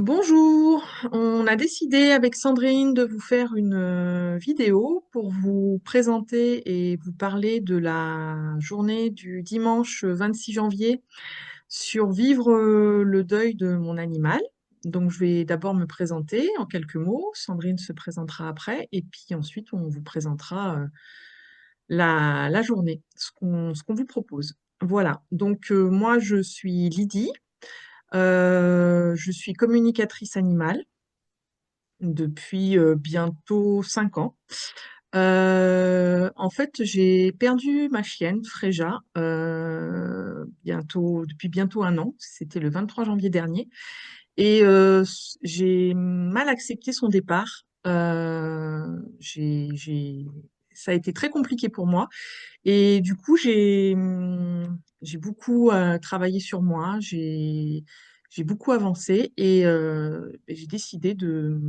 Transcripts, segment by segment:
Bonjour, on a décidé avec Sandrine de vous faire une vidéo pour vous présenter et vous parler de la journée du dimanche 26 janvier sur vivre le deuil de mon animal. Donc je vais d'abord me présenter en quelques mots, Sandrine se présentera après et puis ensuite on vous présentera la journée, ce qu'on vous propose. Voilà, donc moi je suis Lydie, je suis communicatrice animale depuis bientôt 5 ans. En fait, j'ai perdu ma chienne, Fréja, depuis bientôt un an. C'était le 23 janvier dernier. Et j'ai mal accepté son départ. Ça a été très compliqué pour moi. Et du coup, j'ai beaucoup travaillé sur moi. J'ai beaucoup avancé et j'ai décidé de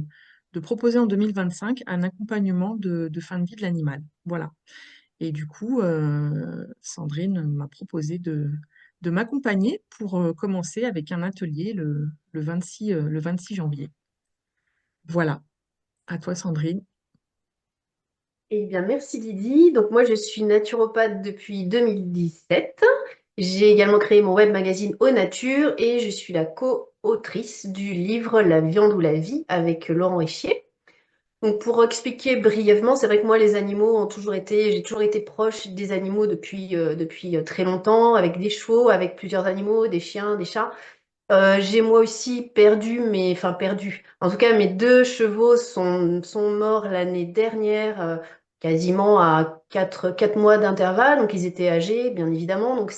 proposer en 2025 un accompagnement de fin de vie de l'animal. Voilà. Et du coup, Sandrine m'a proposé de m'accompagner pour commencer avec un atelier le 26 janvier. Voilà. À toi, Sandrine. Eh bien, merci Lydie. Donc, moi, je suis naturopathe depuis 2017. J'ai également créé mon web magazine Eau Nature et je suis la co-autrice du livre La viande ou la vie avec Laurent Richier. Donc, pour expliquer brièvement, c'est vrai que moi, les animaux j'ai toujours été proche des animaux depuis très longtemps, avec des chevaux, avec plusieurs animaux, des chiens, des chats. J'ai moi aussi perdu. En tout cas, mes deux chevaux sont morts l'année dernière, quasiment à 4 mois d'intervalle. Donc, ils étaient âgés, bien évidemment. Donc,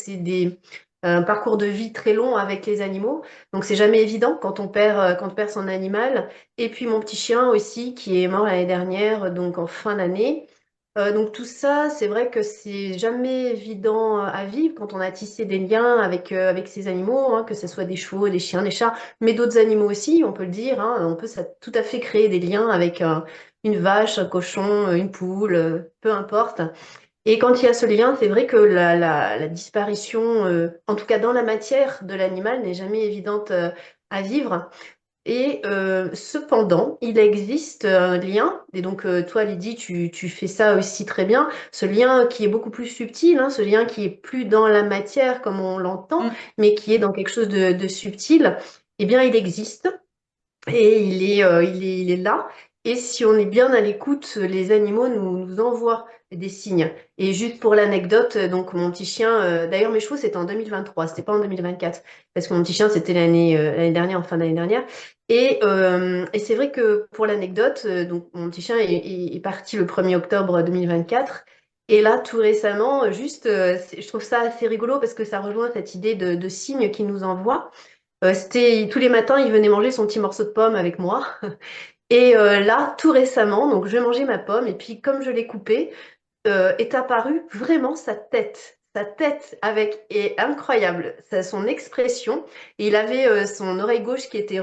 un parcours de vie très long avec les animaux. Donc, c'est jamais évident quand on perd son animal. Et puis, mon petit chien aussi, qui est mort l'année dernière, donc en fin d'année. Donc tout ça, c'est vrai que c'est jamais évident à vivre quand on a tissé des liens avec ces animaux, hein, que ce soit des chevaux, des chiens, des chats, mais d'autres animaux aussi, on peut le dire, hein, on peut tout à fait créer des liens avec une vache, un cochon, une poule, peu importe. Et quand il y a ce lien, c'est vrai que la disparition, en tout cas dans la matière de l'animal, n'est jamais évidente à vivre. Et cependant, il existe un lien, et donc toi Lydie, tu fais ça aussi très bien, ce lien qui est beaucoup plus subtil, hein, ce lien qui est plus dans la matière comme on l'entend, Mm. mais qui est dans quelque chose de subtil, eh bien il existe. Et il est là. Et si on est bien à l'écoute, les animaux nous envoient des signes. Et juste pour l'anecdote, donc mon petit chien, d'ailleurs mes chevaux c'était en 2023, c'était pas en 2024, parce que mon petit chien c'était l'année dernière, en fin d'année dernière. Et c'est vrai que pour l'anecdote, donc mon petit chien est parti le 1er octobre 2024. Et là, tout récemment, je trouve ça assez rigolo parce que ça rejoint cette idée de signes qu'il nous envoie. Tous les matins, il venait manger son petit morceau de pomme avec moi. Et là, tout récemment, donc je mangeais ma pomme et puis comme je l'ai coupée, est apparue vraiment sa tête. Sa tête est incroyable, son expression. Et il avait son oreille gauche qui était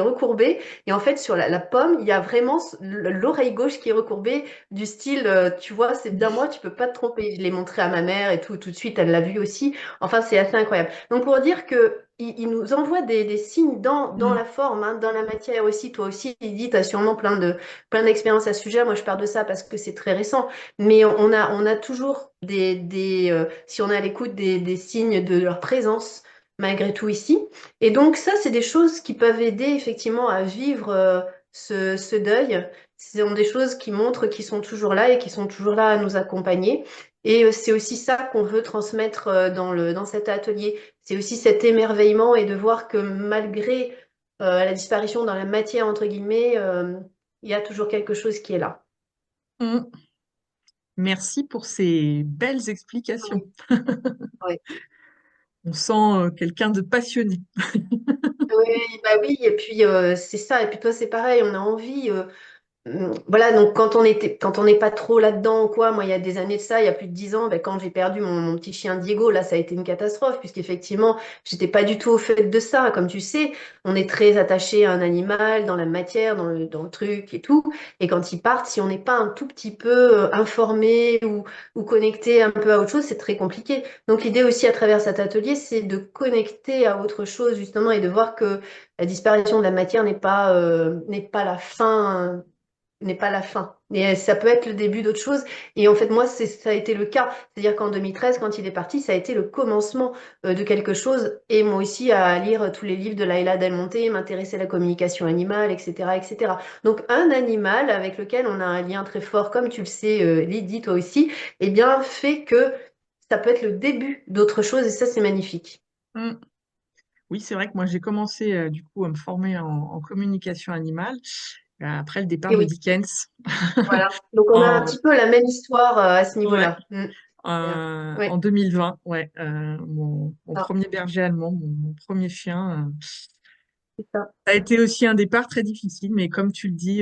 recourbée. Et en fait, sur la pomme, il y a vraiment l'oreille gauche qui est recourbée du style, tu vois, c'est bien moi, tu peux pas te tromper. Je l'ai montré à ma mère et tout de suite, elle l'a vu aussi. Enfin, c'est assez incroyable. Donc, pour dire que il nous envoie des signes dans Mm. la forme, hein, dans la matière aussi. Toi aussi, Lydie, tu as sûrement plein d'expériences à ce sujet. Moi, je parle de ça parce que c'est très récent. Mais on a toujours si on est à l'écoute, des signes de leur présence malgré tout ici. Et donc ça, c'est des choses qui peuvent aider effectivement à vivre ce deuil. Ce sont des choses qui montrent qu'ils sont toujours là et qui sont toujours là à nous accompagner. Et c'est aussi ça qu'on veut transmettre dans cet atelier. C'est aussi cet émerveillement et de voir que malgré la disparition dans la matière, entre guillemets, il y a toujours quelque chose qui est là. Mm. Merci pour ces belles explications. Oui. Oui. On sent quelqu'un de passionné. Oui, bah oui, et puis c'est ça, et puis toi c'est pareil, on a envie. voilà, donc quand on n'est pas trop là-dedans ou quoi, moi il y a des années de ça, il y a plus de 10 ans, ben, quand j'ai perdu mon petit chien Diego, là ça a été une catastrophe, puisqu'effectivement, j'étais pas du tout au fait de ça. Comme tu sais, on est très attaché à un animal, dans la matière, dans le truc et tout. Et quand ils partent, si on n'est pas un tout petit peu informé ou connecté un peu à autre chose, c'est très compliqué. Donc l'idée aussi à travers cet atelier, c'est de connecter à autre chose, justement, et de voir que la disparition de la matière n'est pas la fin n'est pas la fin. Et ça peut être le début d'autre chose. Et en fait, moi, ça a été le cas. C'est-à-dire qu'en 2013, quand il est parti, ça a été le commencement de quelque chose. Et moi aussi, à lire tous les livres de Laila Del Monte, m'intéresser à la communication animale, etc., etc. Donc, un animal avec lequel on a un lien très fort, comme tu le sais, Lydie, toi aussi, eh bien, fait que ça peut être le début d'autre chose. Et ça, c'est magnifique. Mm. Oui, c'est vrai que moi j'ai commencé du coup à me former en communication animale après le départ Et de oui, Dickens. voilà. Donc, on a un En, petit peu la même histoire à ce ouais, niveau-là. Super. Oui. en 2020, ouais, mon Ah, premier berger allemand, mon premier chien. c'est ça. Ça a été aussi un départ très difficile, mais comme tu le dis,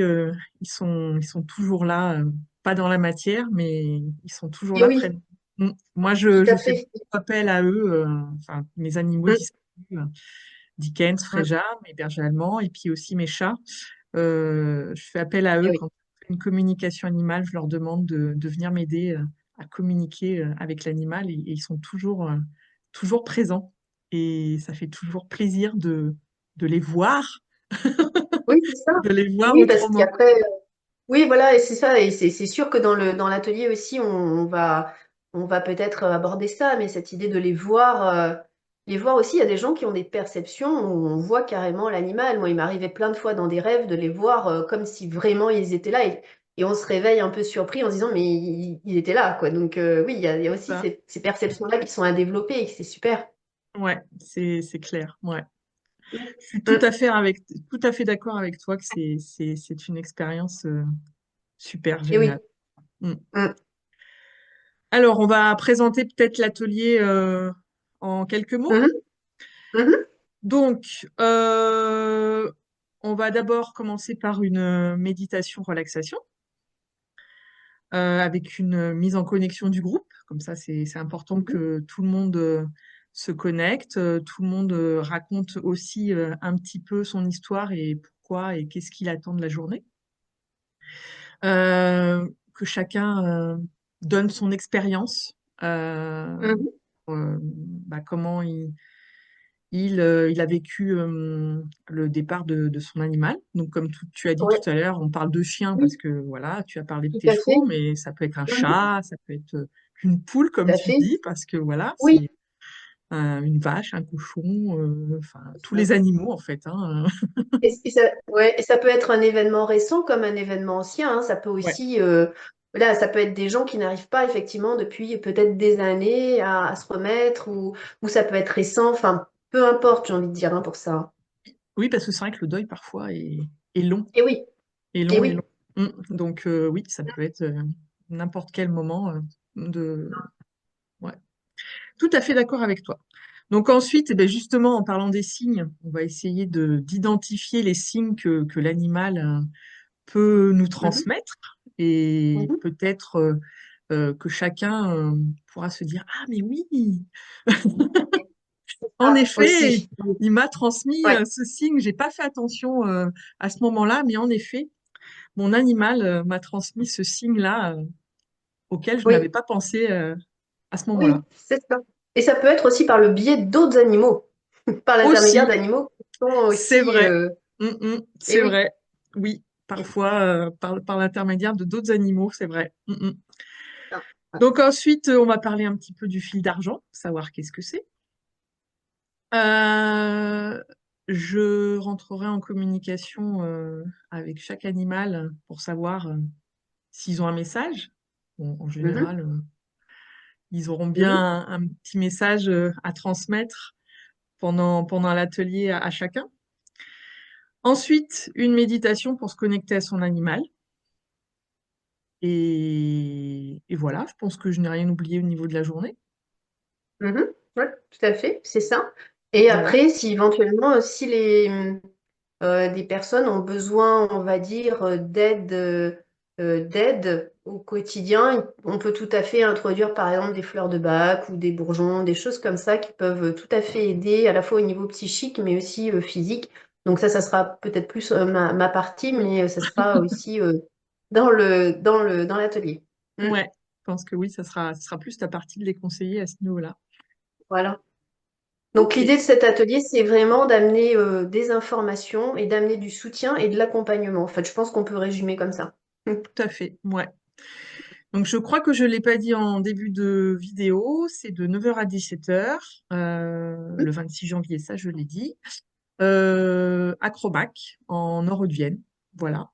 ils sont toujours là, pas dans la matière, mais ils sont toujours Et là près oui, de nous. Moi, tout je à fais fait. beaucoup appel à eux, enfin, mes animaux Mm, disparus, Dickens, mm. Fréja, mes bergers allemands, et puis aussi mes chats. Je fais appel à Eh eux oui. quand je fais une communication animale, je leur demande de venir m'aider à communiquer avec l'animal, et ils sont toujours présents. Et ça fait toujours plaisir de les voir Oui, c'est ça. de les voir Oui, parce autrement. qu'après, oui, voilà, et c'est ça. Et c'est sûr que dans l'atelier aussi, on va peut-être aborder ça, mais cette idée de les voir aussi, il y a des gens qui ont des perceptions où on voit carrément l'animal. Moi, il m'arrivait plein de fois dans des rêves de les voir comme si vraiment ils étaient là. Et on se réveille un peu surpris en se disant, mais il était là, quoi. Donc, oui, il y a aussi Ça. ces perceptions-là qui sont à développer et que c'est super. Ouais, c'est clair. Ouais. Je suis Mm, tout à fait d'accord avec toi que c'est une expérience super et oui. géniale. Mm. Mm, Alors, on va présenter peut-être l'atelier en quelques mots. mhm, mhm, Donc, on va d'abord commencer par une méditation relaxation avec une mise en connexion du groupe. Comme ça, c'est important mhm. que tout le monde se connecte, tout le monde raconte aussi un petit peu son histoire et pourquoi et qu'est-ce qu'il attend de la journée. Que chacun donne son expérience, Mhm. comment il a vécu le départ de son animal. Donc, comme tu as dit Ouais, tout à l'heure, on parle de chien parce oui, que voilà, tu as parlé de tout tes à fait. chevaux, mais ça peut être un Mhm. chat, ça peut être une poule, Tout comme à tu fait. dis, parce que voilà, Oui, c'est une vache, un cochon, enfin, c'est tous ça. les animaux en fait, hein. Et ça, ouais, et ça peut être un événement récent comme un événement ancien, hein. Ça peut Ouais, aussi, voilà, ça peut être des gens qui n'arrivent pas effectivement depuis peut-être des années à se remettre, ou ça peut être récent. Enfin, peu importe, j'ai envie de dire, hein, pour ça. oui, parce que c'est vrai que le deuil parfois est long, Et oui, est et long, est long. oui. Donc, oui, ça peut être n'importe quel moment de. Ouais. Tout à fait d'accord avec toi. Donc ensuite, eh ben, justement, en parlant des signes, on va essayer d'identifier les signes que l'animal peut nous Mhm, transmettre et mhm. peut-être que chacun pourra se dire, ah mais oui, en Ah, effet, aussi. il m'a transmis Ouais, ce signe, j'ai pas fait attention à ce moment-là, mais en effet, mon animal m'a transmis ce signe-là auquel je n'avais oui, pas pensé à ce moment-là. oui, c'est ça. Et ça peut être aussi par le biais d'autres animaux, par l'intermédiaire Aussi, d'animaux qui sont c'est aussi. vrai. Et C'est oui. vrai. Oui, parfois par l'intermédiaire de d'autres animaux, c'est vrai. Ah, ah. Donc ensuite, on va parler un petit peu du fil d'argent, savoir qu'est-ce que c'est. Euh, je rentrerai en communication avec chaque animal pour savoir s'ils ont un message. Bon, en Mhm, général, ils auront bien mhm, un petit message à transmettre pendant l'atelier à chacun. Ensuite, une méditation pour se connecter à son animal. Et voilà, je pense que je n'ai rien oublié au niveau de la journée. mhm. Ouais, tout à fait, c'est ça. Et Voilà. après, si éventuellement, si des personnes ont besoin, on va dire, d'aide au quotidien. On peut tout à fait introduire, par exemple, des fleurs de bac ou des bourgeons, des choses comme ça qui peuvent tout à fait aider à la fois au niveau psychique, mais aussi physique. Donc ça sera peut-être plus ma partie, mais ça sera aussi dans l'atelier. Mm. Ouais, je pense que oui, ça sera plus ta partie de les conseiller à ce niveau-là. Voilà. Donc Ok, l'idée de cet atelier, c'est vraiment d'amener des informations et d'amener du soutien et de l'accompagnement. En fait, je pense qu'on peut résumer comme ça. Mm. tout à fait, ouais. Donc je crois que je ne l'ai pas dit en début de vidéo, c'est de 9 heures à 17 heures, le 26 janvier, ça je l'ai dit, à Crobac, en Nord-de-Vienne, voilà.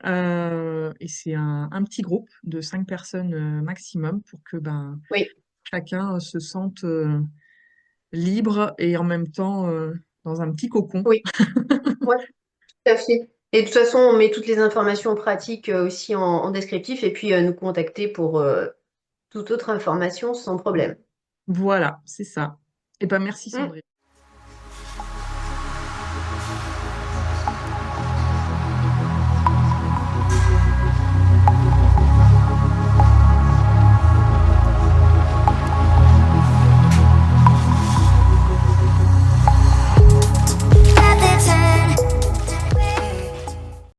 Et c'est un petit groupe de 5 personnes maximum pour que ben, Oui, chacun se sente libre et en même temps dans un petit cocon. oui, ouais, tout à fait. Et de toute façon, on met toutes les informations pratiques aussi en descriptif et puis nous contacter pour toute autre information sans problème. Voilà, c'est ça. Et ben merci Mm. Sandrine.